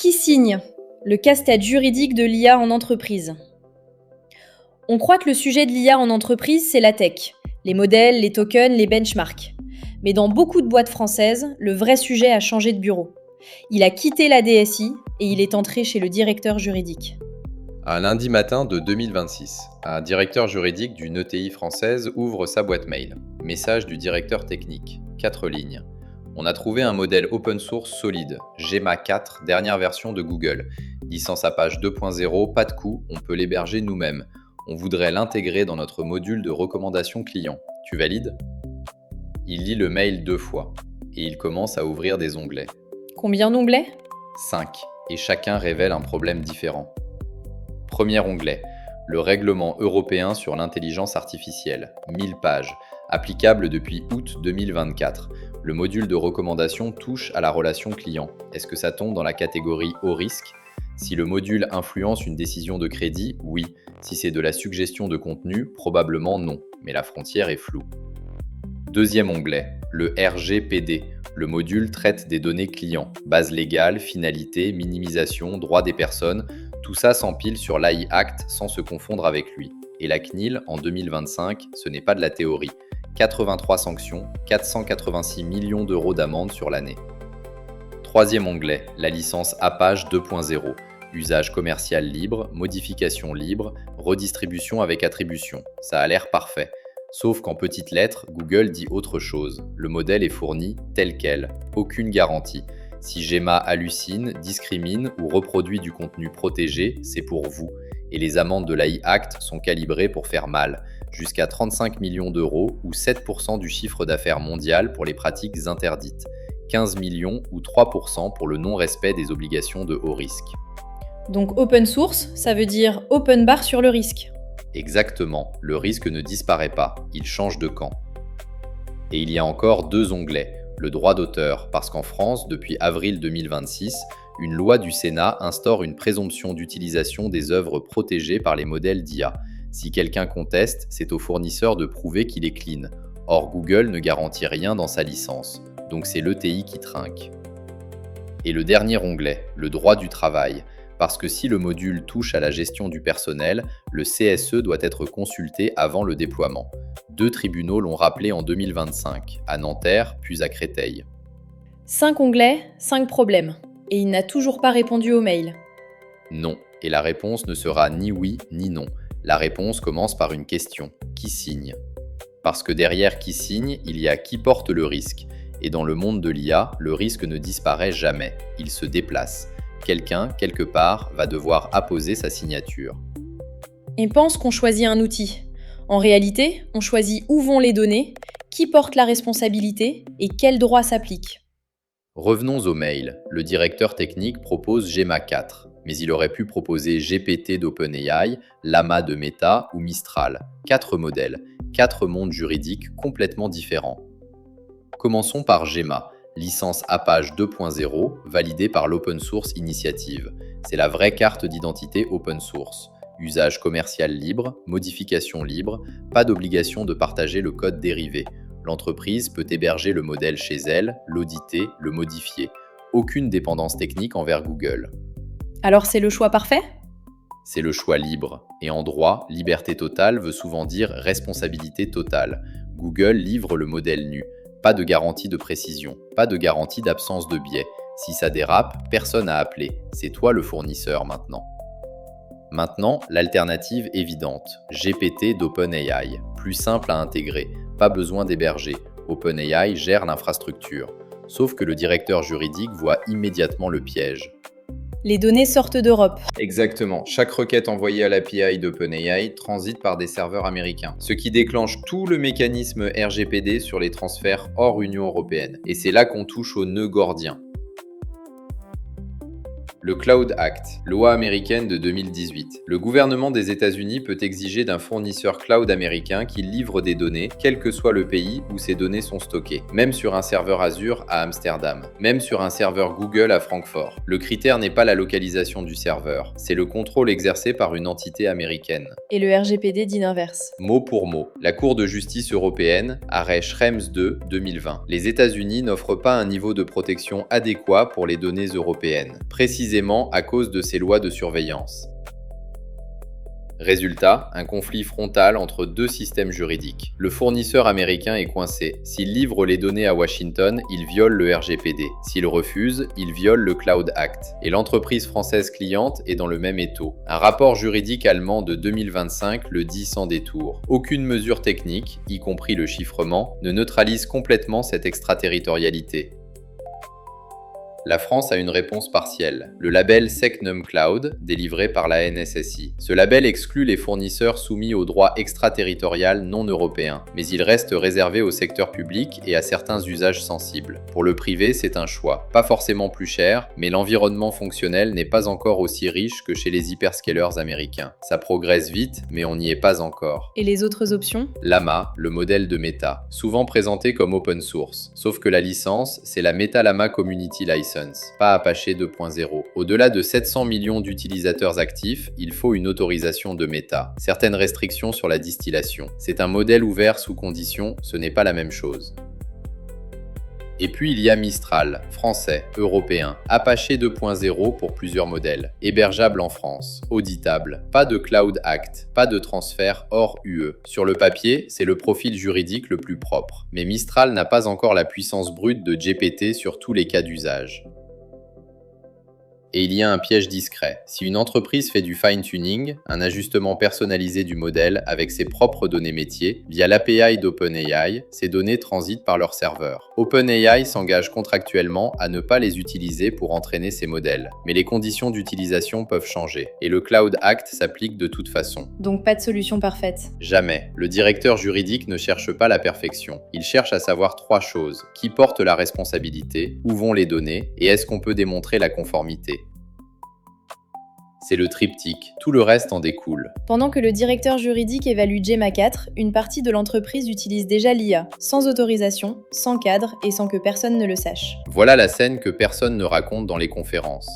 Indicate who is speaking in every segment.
Speaker 1: Qui signe? Le casse-tête juridique de l'IA en entreprise. On croit que le sujet de l'IA en entreprise, c'est la tech, les modèles, les tokens, les benchmarks. Mais dans beaucoup de boîtes françaises, le vrai sujet a changé de bureau. Il a quitté la DSI et il est entré chez le directeur juridique.
Speaker 2: Un lundi matin de 2026, un directeur juridique d'une ETI française ouvre sa boîte mail. Message du directeur technique, 4 lignes. On a trouvé un modèle open source solide, GEMA 4, dernière version de Google. Licence à page 2.0, pas de coût, on peut l'héberger nous-mêmes. On voudrait l'intégrer dans notre module de recommandation client. Tu valides ? Il lit le mail 2 fois et il commence à ouvrir des onglets.
Speaker 1: Combien d'onglets ?
Speaker 2: 5, et chacun révèle un problème différent. Premier onglet, le règlement européen sur l'intelligence artificielle, 1000 pages, applicable depuis août 2024. Le module de recommandation touche à la relation client. Est-ce que ça tombe dans la catégorie haut risque ? Si le module influence une décision de crédit, oui. Si c'est de la suggestion de contenu, probablement non, mais la frontière est floue. Deuxième onglet, le RGPD. Le module traite des données clients, base légale, finalité, minimisation, droits des personnes, tout ça s'empile sur l'AI Act sans se confondre avec lui. Et la CNIL, en 2025, ce n'est pas de la théorie. 83 sanctions, 486 millions d'euros d'amende sur l'année. Troisième onglet, la licence APAGE 2.0. Usage commercial libre, modification libre, redistribution avec attribution. Ça a l'air parfait. Sauf qu'en petites lettres, Google dit autre chose. Le modèle est fourni tel quel. Aucune garantie. Si GEMA hallucine, discrimine ou reproduit du contenu protégé, c'est pour vous. Et les amendes de l'AI Act sont calibrées pour faire mal. Jusqu'à 35 millions d'euros ou 7% du chiffre d'affaires mondial pour les pratiques interdites. 15 millions ou 3% pour le non-respect des obligations de haut risque.
Speaker 1: Donc open source, ça veut dire open bar sur le risque.
Speaker 2: Exactement, le risque ne disparaît pas, il change de camp. Et il y a encore 2 onglets, le droit d'auteur, parce qu'en France, depuis avril 2026, une loi du Sénat instaure une présomption d'utilisation des œuvres protégées par les modèles d'IA. Si quelqu'un conteste, c'est au fournisseur de prouver qu'il est clean. Or, Google ne garantit rien dans sa licence, donc c'est l'ETI qui trinque. Et le dernier onglet, le droit du travail. Parce que si le module touche à la gestion du personnel, le CSE doit être consulté avant le déploiement. 2 tribunaux l'ont rappelé en 2025, à Nanterre puis à Créteil.
Speaker 1: 5 onglets, 5 problèmes. Et il n'a toujours pas répondu au mail.
Speaker 2: Non, et la réponse ne sera ni oui ni non. La réponse commence par une question. Qui signe ? Parce que derrière qui signe, il y a qui porte le risque. Et dans le monde de l'IA, le risque ne disparaît jamais, il se déplace. Quelqu'un, quelque part, va devoir apposer sa signature.
Speaker 1: Et pense qu'on choisit un outil. En réalité, on choisit où vont les données, qui porte la responsabilité et quel droit s'applique.
Speaker 2: Revenons au mail. Le directeur technique propose GEMA 4, mais il aurait pu proposer GPT d'OpenAI, Llama de Meta ou Mistral. 4 modèles, 4 mondes juridiques complètement différents. Commençons par GEMA. Licence APAGE 2.0, validée par l'Open Source Initiative. C'est la vraie carte d'identité open source. Usage commercial libre, modification libre, pas d'obligation de partager le code dérivé. L'entreprise peut héberger le modèle chez elle, l'auditer, le modifier. Aucune dépendance technique envers Google.
Speaker 1: Alors c'est le choix parfait ?
Speaker 2: C'est le choix libre. Et en droit, liberté totale veut souvent dire responsabilité totale. Google livre le modèle nu. Pas de garantie de précision, pas de garantie d'absence de biais. Si ça dérape, personne à appeler. C'est toi le fournisseur maintenant. Maintenant, l'alternative évidente. GPT d'OpenAI. Plus simple à intégrer. Pas besoin d'héberger. OpenAI gère l'infrastructure. Sauf que le directeur juridique voit immédiatement le piège.
Speaker 1: Les données sortent d'Europe.
Speaker 2: Exactement. Chaque requête envoyée à l'API d'OpenAI transite par des serveurs américains, ce qui déclenche tout le mécanisme RGPD sur les transferts hors Union européenne. Et c'est là qu'on touche au nœud gordien. Le Cloud Act, loi américaine de 2018. Le gouvernement des États-Unis peut exiger d'un fournisseur cloud américain qu'il livre des données, quel que soit le pays où ces données sont stockées, même sur un serveur Azure à Amsterdam, même sur un serveur Google à Francfort. Le critère n'est pas la localisation du serveur, c'est le contrôle exercé par une entité américaine.
Speaker 1: Et le RGPD dit l'inverse.
Speaker 2: Mot pour mot, la Cour de justice européenne, arrêt Schrems 2, 2020. Les États-Unis n'offrent pas un niveau de protection adéquat pour les données européennes. Précisément précisément à cause de ces lois de surveillance. Résultat, un conflit frontal entre deux systèmes juridiques. Le fournisseur américain est coincé. S'il livre les données à Washington, il viole le RGPD. S'il refuse, il viole le Cloud Act. Et l'entreprise française cliente est dans le même étau. Un rapport juridique allemand de 2025 le dit sans détour. Aucune mesure technique, y compris le chiffrement, ne neutralise complètement cette extraterritorialité. La France a une réponse partielle, le label SecNum Cloud, délivré par la NSSI. Ce label exclut les fournisseurs soumis au droit extraterritorial non européen, mais il reste réservé au secteur public et à certains usages sensibles. Pour le privé, c'est un choix. Pas forcément plus cher, mais l'environnement fonctionnel n'est pas encore aussi riche que chez les hyperscalers américains. Ça progresse vite, mais on n'y est pas encore.
Speaker 1: Et les autres options?
Speaker 2: Llama, le modèle de Meta, souvent présenté comme open source. Sauf que la licence, c'est la Meta Llama Community License, pas Apache 2.0. Au-delà de 700 millions d'utilisateurs actifs, il faut une autorisation de Meta. Certaines restrictions sur la distillation. C'est un modèle ouvert sous conditions, ce n'est pas la même chose. Et puis il y a Mistral, français, européen, Apache 2.0 pour plusieurs modèles, hébergeable en France, auditable, pas de Cloud Act, pas de transfert hors UE. Sur le papier, c'est le profil juridique le plus propre. Mais Mistral n'a pas encore la puissance brute de GPT sur tous les cas d'usage. Et il y a un piège discret. Si une entreprise fait du fine-tuning, un ajustement personnalisé du modèle avec ses propres données métiers, via l'API d'OpenAI, ces données transitent par leur serveur. OpenAI s'engage contractuellement à ne pas les utiliser pour entraîner ces modèles. Mais les conditions d'utilisation peuvent changer. Et le Cloud Act s'applique de toute façon.
Speaker 1: Donc pas de solution parfaite.
Speaker 2: Jamais. Le directeur juridique ne cherche pas la perfection. Il cherche à savoir trois choses. Qui porte la responsabilité? Où vont les données? Et est-ce qu'on peut démontrer la conformité? C'est le triptyque, tout le reste en découle.
Speaker 1: Pendant que le directeur juridique évalue Gemma 4, une partie de l'entreprise utilise déjà l'IA, sans autorisation, sans cadre et sans que personne ne le sache.
Speaker 2: Voilà la scène que personne ne raconte dans les conférences.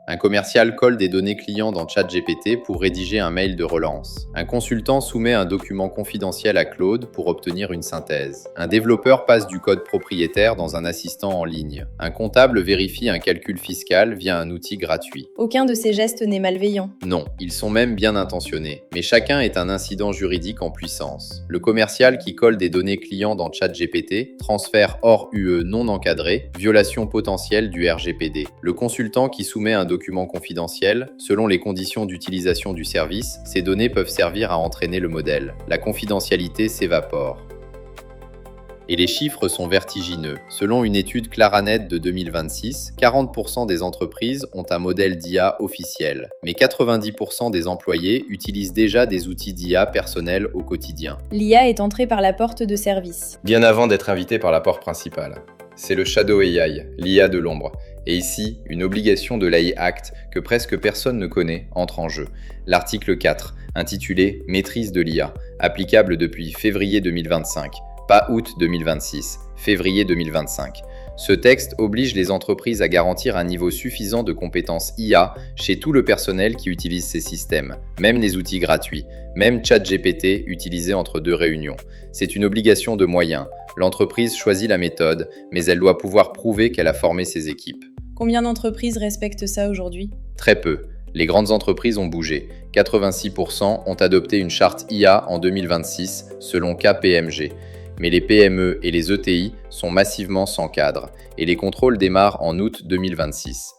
Speaker 2: Un commercial colle des données clients dans ChatGPT pour rédiger un mail de relance. Un consultant soumet un document confidentiel à Claude pour obtenir une synthèse. Un développeur passe du code propriétaire dans un assistant en ligne. Un comptable vérifie un calcul fiscal via un outil gratuit.
Speaker 1: Aucun de ces gestes n'est malveillant.
Speaker 2: Non, ils sont même bien intentionnés. Mais chacun est un incident juridique en puissance. Le commercial qui colle des données clients dans ChatGPT, transfert hors UE non encadré, violation potentielle du RGPD. Le consultant qui soumet un document confidentiel, selon les conditions d'utilisation du service, ces données peuvent servir à entraîner le modèle. La confidentialité s'évapore. Et les chiffres sont vertigineux. Selon une étude Claranet de 2026, 40% des entreprises ont un modèle d'IA officiel, mais 90% des employés utilisent déjà des outils d'IA personnels au quotidien.
Speaker 1: L'IA est entrée par la porte de service.
Speaker 2: Bien avant d'être invitée par la porte principale. C'est le Shadow AI, l'IA de l'ombre. Et ici, une obligation de l'AI Act que presque personne ne connaît entre en jeu. L'article 4, intitulé « Maîtrise de l'IA », applicable depuis février 2025, pas août 2026, février 2025. Ce texte oblige les entreprises à garantir un niveau suffisant de compétences IA chez tout le personnel qui utilise ces systèmes, même les outils gratuits, même ChatGPT utilisé entre deux réunions. C'est une obligation de moyens. L'entreprise choisit la méthode, mais elle doit pouvoir prouver qu'elle a formé ses équipes.
Speaker 1: Combien d'entreprises respectent ça aujourd'hui?
Speaker 2: Très peu. Les grandes entreprises ont bougé. 86% ont adopté une charte IA en 2026, selon KPMG. Mais les PME et les ETI sont massivement sans cadre, et les contrôles démarrent en août 2026.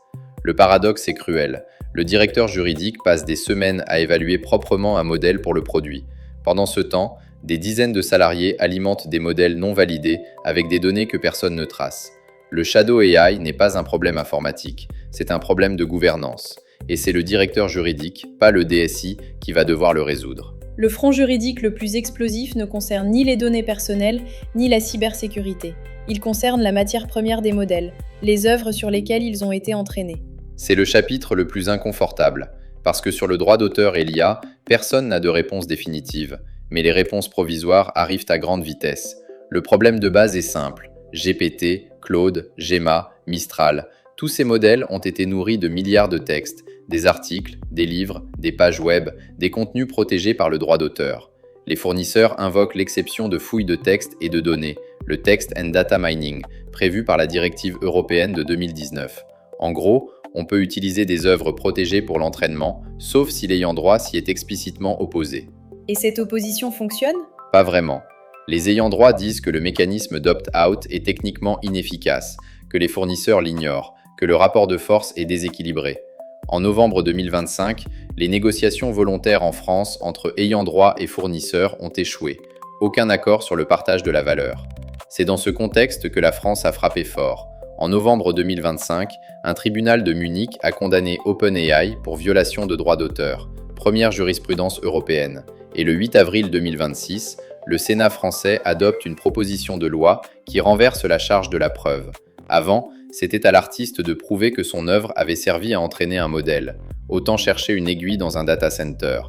Speaker 2: Le paradoxe est cruel. Le directeur juridique passe des semaines à évaluer proprement un modèle pour le produit. Pendant ce temps, des dizaines de salariés alimentent des modèles non validés avec des données que personne ne trace. Le Shadow AI n'est pas un problème informatique, c'est un problème de gouvernance. Et c'est le directeur juridique, pas le DSI, qui va devoir le résoudre.
Speaker 1: Le front juridique le plus explosif ne concerne ni les données personnelles, ni la cybersécurité. Il concerne la matière première des modèles, les œuvres sur lesquelles ils ont été entraînés.
Speaker 2: C'est le chapitre le plus inconfortable, parce que sur le droit d'auteur et l'IA, personne n'a de réponse définitive, mais les réponses provisoires arrivent à grande vitesse. Le problème de base est simple. GPT, Claude, Gemma, Mistral, tous ces modèles ont été nourris de milliards de textes, des articles, des livres, des pages web, des contenus protégés par le droit d'auteur. Les fournisseurs invoquent l'exception de fouilles de textes et de données, le Text and Data Mining, prévu par la directive européenne de 2019. En gros, on peut utiliser des œuvres protégées pour l'entraînement, sauf si l'ayant droit s'y est explicitement opposé.
Speaker 1: Et cette opposition fonctionne?
Speaker 2: Pas vraiment. Les ayants droit disent que le mécanisme d'opt-out est techniquement inefficace, que les fournisseurs l'ignorent, que le rapport de force est déséquilibré. En novembre 2025, les négociations volontaires en France entre ayants droit et fournisseurs ont échoué. Aucun accord sur le partage de la valeur. C'est dans ce contexte que la France a frappé fort. En novembre 2025, un tribunal de Munich a condamné OpenAI pour violation de droits d'auteur, première jurisprudence européenne. Et le 8 avril 2026, le Sénat français adopte une proposition de loi qui renverse la charge de la preuve. Avant, c'était à l'artiste de prouver que son œuvre avait servi à entraîner un modèle. Autant chercher une aiguille dans un data center.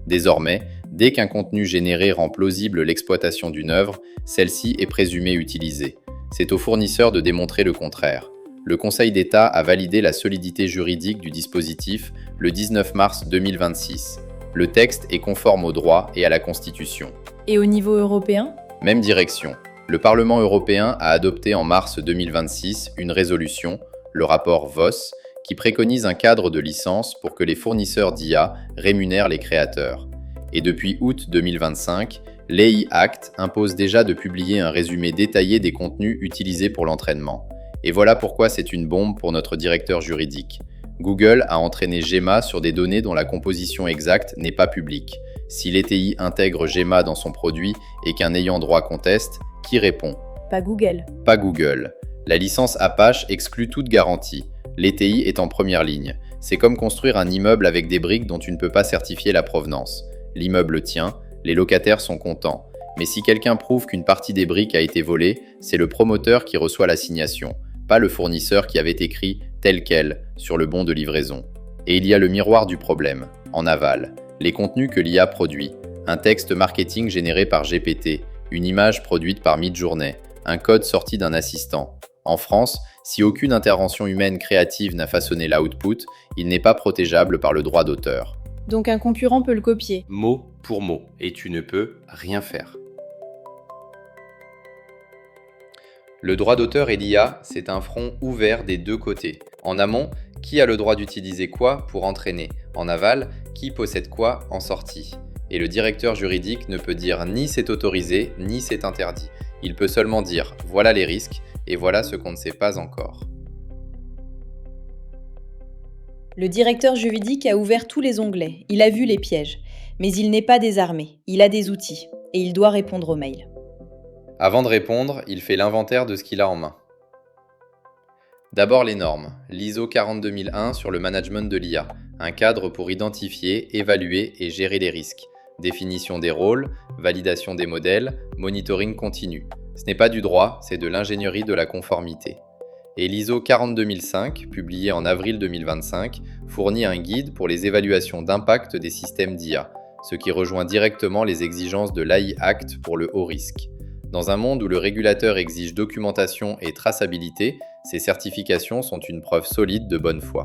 Speaker 2: Désormais, dès qu'un contenu généré rend plausible l'exploitation d'une œuvre, celle-ci est présumée utilisée. C'est au fournisseur de démontrer le contraire. Le Conseil d'État a validé la solidité juridique du dispositif le 19 mars 2026. Le texte est conforme au droit et à la Constitution.
Speaker 1: Et au niveau européen?
Speaker 2: Même direction. Le Parlement européen a adopté en mars 2026 une résolution, le rapport Voss, qui préconise un cadre de licence pour que les fournisseurs d'IA rémunèrent les créateurs. Et depuis août 2025, l'AI Act impose déjà de publier un résumé détaillé des contenus utilisés pour l'entraînement. Et voilà pourquoi c'est une bombe pour notre directeur juridique. Google a entraîné Gemma sur des données dont la composition exacte n'est pas publique. Si l'ETI intègre Gemma dans son produit et qu'un ayant droit conteste, qui répond?
Speaker 1: Pas Google.
Speaker 2: Pas Google. La licence Apache exclut toute garantie. L'ETI est en première ligne. C'est comme construire un immeuble avec des briques dont tu ne peux pas certifier la provenance. L'immeuble tient, les locataires sont contents. Mais si quelqu'un prouve qu'une partie des briques a été volée, c'est le promoteur qui reçoit l'assignation, pas le fournisseur qui avait écrit tel quel sur le bon de livraison. Et il y a le miroir du problème, en aval. Les contenus que l'IA produit, un texte marketing généré par GPT, une image produite par Midjourney, un code sorti d'un assistant. En France, si aucune intervention humaine créative n'a façonné l'output, il n'est pas protégeable par le droit d'auteur.
Speaker 1: Donc un concurrent peut le copier.
Speaker 2: Mot pour mot, et tu ne peux rien faire. Le droit d'auteur et l'IA, c'est un front ouvert des deux côtés. En amont, qui a le droit d'utiliser quoi pour entraîner? En aval, qui possède quoi en sortie? Et le directeur juridique ne peut dire ni c'est autorisé, ni c'est interdit. Il peut seulement dire voilà les risques et voilà ce qu'on ne sait pas encore.
Speaker 1: Le directeur juridique a ouvert tous les onglets, il a vu les pièges. Mais il n'est pas désarmé, il a des outils et il doit répondre aux mails.
Speaker 2: Avant de répondre, il fait l'inventaire de ce qu'il a en main. D'abord les normes, l'ISO 42001 sur le management de l'IA, un cadre pour identifier, évaluer et gérer les risques. Définition des rôles, validation des modèles, monitoring continu. Ce n'est pas du droit, c'est de l'ingénierie de la conformité. Et l'ISO 42005, publié en avril 2025, fournit un guide pour les évaluations d'impact des systèmes d'IA, ce qui rejoint directement les exigences de l'AI Act pour le haut risque. Dans un monde où le régulateur exige documentation et traçabilité, ces certifications sont une preuve solide de bonne foi.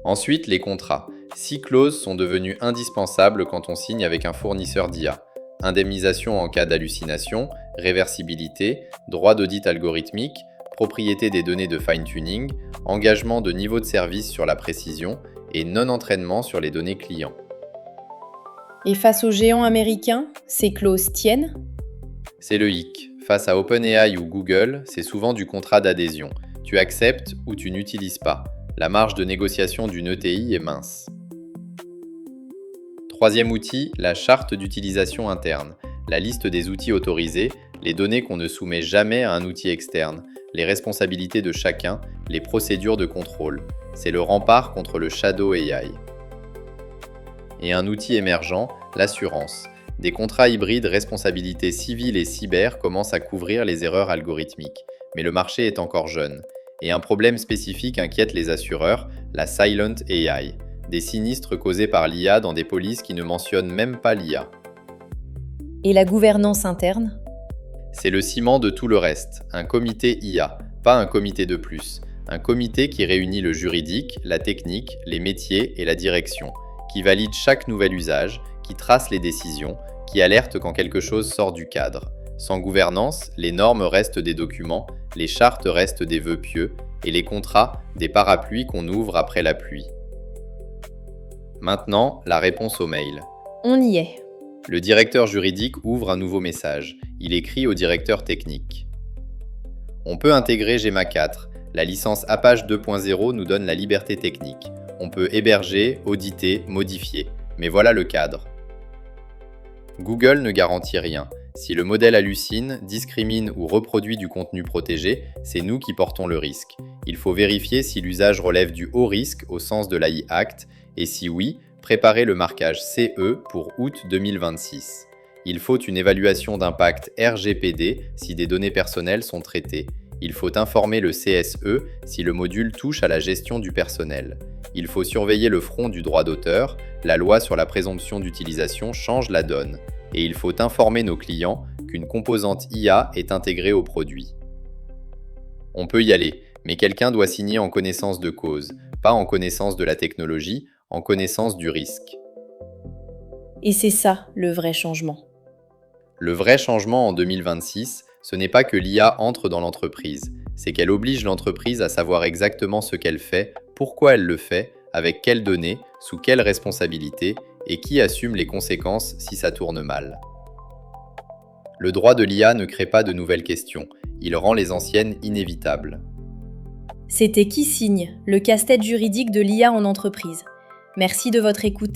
Speaker 2: Ensuite, les contrats. 6 clauses sont devenues indispensables quand on signe avec un fournisseur d'IA. Indemnisation en cas d'hallucination, réversibilité, droit d'audit algorithmique, propriété des données de fine-tuning, engagement de niveau de service sur la précision et non-entraînement sur les données clients.
Speaker 1: Et face aux géants américains, ces clauses tiennent?
Speaker 2: C'est le hic. Face à OpenAI ou Google, c'est souvent du contrat d'adhésion. Tu acceptes ou tu n'utilises pas. La marge de négociation d'une ETI est mince. Troisième outil, la charte d'utilisation interne. La liste des outils autorisés, les données qu'on ne soumet jamais à un outil externe, les responsabilités de chacun, les procédures de contrôle. C'est le rempart contre le shadow AI. Et un outil émergent, l'assurance. Des contrats hybrides responsabilité civile et cyber commencent à couvrir les erreurs algorithmiques, mais le marché est encore jeune. Et un problème spécifique inquiète les assureurs, la Silent AI, des sinistres causés par l'IA dans des polices qui ne mentionnent même pas l'IA.
Speaker 1: Et la gouvernance interne?
Speaker 2: C'est le ciment de tout le reste, un comité IA, pas un comité de plus. Un comité qui réunit le juridique, la technique, les métiers et la direction, qui valide chaque nouvel usage, qui trace les décisions, qui alerte quand quelque chose sort du cadre. Sans gouvernance, les normes restent des documents, les chartes restent des vœux pieux et les contrats des parapluies qu'on ouvre après la pluie. Maintenant, la réponse au mail.
Speaker 1: On y est.
Speaker 2: Le directeur juridique ouvre un nouveau message. Il écrit au directeur technique. On peut intégrer GEMA 4. La licence Apache 2.0 nous donne la liberté technique. On peut héberger, auditer, modifier. Mais voilà le cadre. Google ne garantit rien. Si le modèle hallucine, discrimine ou reproduit du contenu protégé, c'est nous qui portons le risque. Il faut vérifier si l'usage relève du haut risque au sens de l'AI Act, et si oui, préparer le marquage CE pour août 2026. Il faut une évaluation d'impact RGPD si des données personnelles sont traitées. Il faut informer le CSE si le module touche à la gestion du personnel. Il faut surveiller le front du droit d'auteur, la loi sur la présomption d'utilisation change la donne. Et il faut informer nos clients qu'une composante IA est intégrée au produit. On peut y aller, mais quelqu'un doit signer en connaissance de cause, pas en connaissance de la technologie, en connaissance du risque.
Speaker 1: Et c'est ça, le vrai changement.
Speaker 2: Le vrai changement en 2026, ce n'est pas que l'IA entre dans l'entreprise, c'est qu'elle oblige l'entreprise à savoir exactement ce qu'elle fait, pourquoi elle le fait, avec quelles données, sous quelle responsabilité, et qui assume les conséquences si ça tourne mal. Le droit de l'IA ne crée pas de nouvelles questions, il rend les anciennes inévitables.
Speaker 1: C'était Qui signe, le casse-tête juridique de l'IA en entreprise. Merci de votre écoute.